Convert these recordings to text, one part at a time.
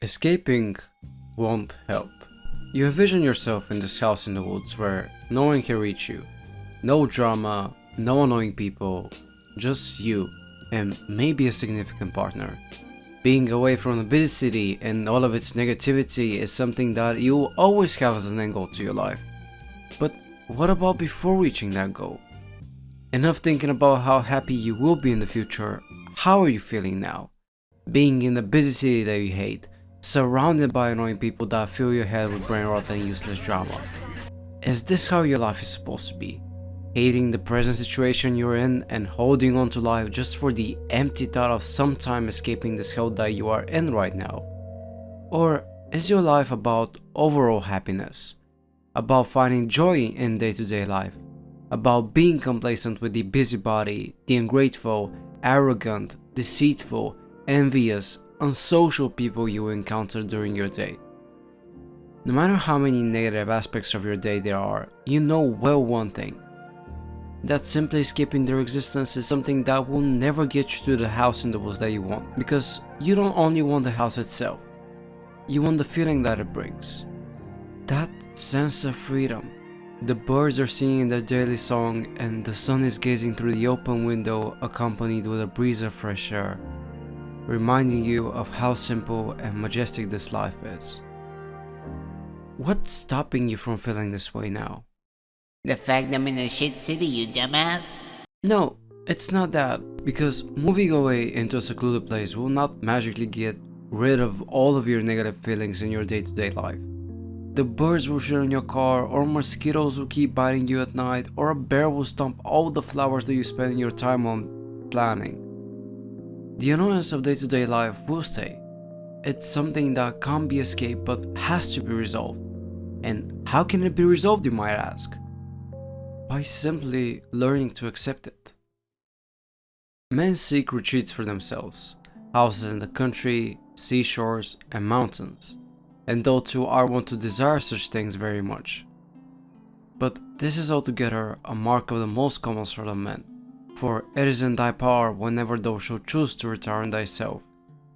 Escaping won't help. You envision yourself in this house in the woods where no one can reach you. No drama, no annoying people, just you and maybe a significant partner. Being away from the busy city and all of its negativity is something that you will always have as an end goal to your life. But what about before reaching that goal? Enough thinking about how happy you will be in the future. How are you feeling now? Being in the busy city that you hate, surrounded by annoying people that fill your head with brain rot and useless drama. Is this how your life is supposed to be? Hating the present situation you're in and holding on to life just for the empty thought of sometime escaping this hell that you are in right now? Or is your life about overall happiness? About finding joy in day-to-day life? About being complacent with the busybody, the ungrateful, arrogant, deceitful, envious, unsocial people you encounter during your day? No matter how many negative aspects of your day there are, you know well one thing. That simply escaping their existence is something that will never get you to the house in the woods that you want, because you don't only want the house itself, you want the feeling that it brings. That sense of freedom. The birds are singing their daily song and the sun is gazing through the open window accompanied with a breeze of fresh air, reminding you of how simple and majestic this life is. What's stopping you from feeling this way now? The fact I'm in a shit city, you dumbass. No, it's not that, because moving away into a secluded place will not magically get rid of all of your negative feelings in your day-to-day life. The birds will shit on your car, or mosquitoes will keep biting you at night, or a bear will stomp all the flowers that you spend your time on planning. The annoyance of day-to-day life will stay. It's something that can't be escaped but has to be resolved. And how can it be resolved, you might ask? By simply learning to accept it. Men seek retreats for themselves, houses in the country, seashores, and mountains, and those too are wont to desire such things very much. But this is altogether a mark of the most common sort of men. For it is in thy power whenever thou shalt choose to retire in thyself.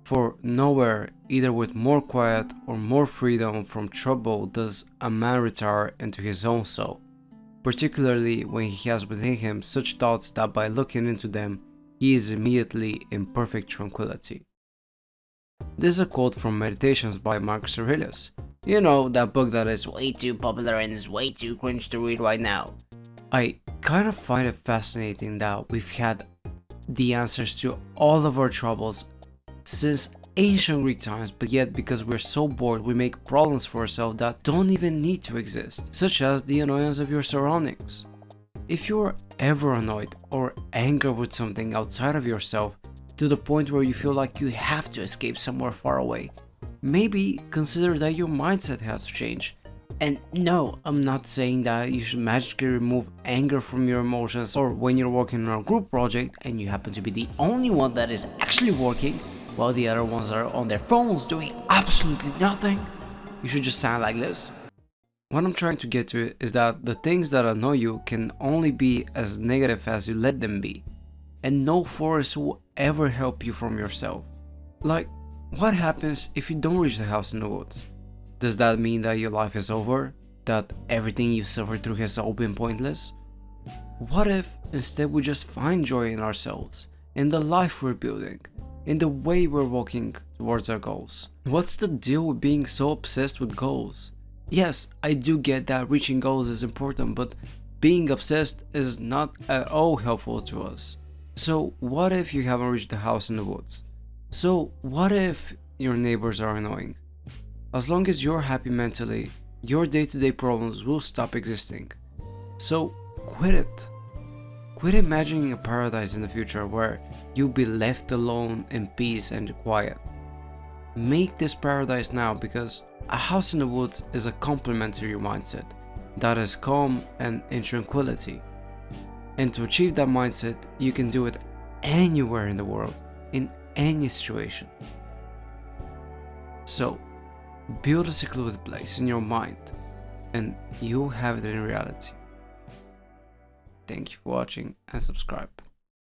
For nowhere, either with more quiet or more freedom from trouble, does a man retire into his own soul, particularly when he has within him such thoughts that by looking into them, he is immediately in perfect tranquility. This is a quote from Meditations by Marcus Aurelius. You know, that book that is Way too popular and is way too cringe to read right now. I kind of find it fascinating that we've had the answers to all of our troubles since ancient Greek times, but yet because we're so bored we make problems for ourselves that don't even need to exist, such as the annoyance of your surroundings. If you're ever annoyed or angry with something outside of yourself to the point where you feel like you have to escape somewhere far away, maybe consider that your mindset has to change. And no, I'm not saying that you should magically remove anger from your emotions, or when you're working on a group project and you happen to be the only one that is actually working while the other ones are on their phones doing absolutely nothing, you should just stand like this. What I'm trying to get to is that the things that annoy you can only be as negative as you let them be, and no force will ever help you from yourself. Like, what happens if you don't reach the house in the woods? Does that mean that your life is over? That everything you suffered through has all been pointless? What if instead we just find joy in ourselves, in the life we're building, in the way we're walking towards our goals? What's the deal with being so obsessed with goals? Yes, I do get that reaching goals is important, but being obsessed is not at all helpful to us. So what if you haven't reached the house in the woods? So what if your neighbors are annoying? As long as you're happy mentally, your day-to-day problems will stop existing. So quit it. Quit imagining a paradise in the future where you'll be left alone in peace and quiet. Make this paradise now, because a house in the woods is a complement to your mindset that is calm and in tranquility. And to achieve that mindset, you can do it anywhere in the world, in any situation. So, build a secluded place in your mind, and you'll have it in reality. Thank you for watching and subscribe.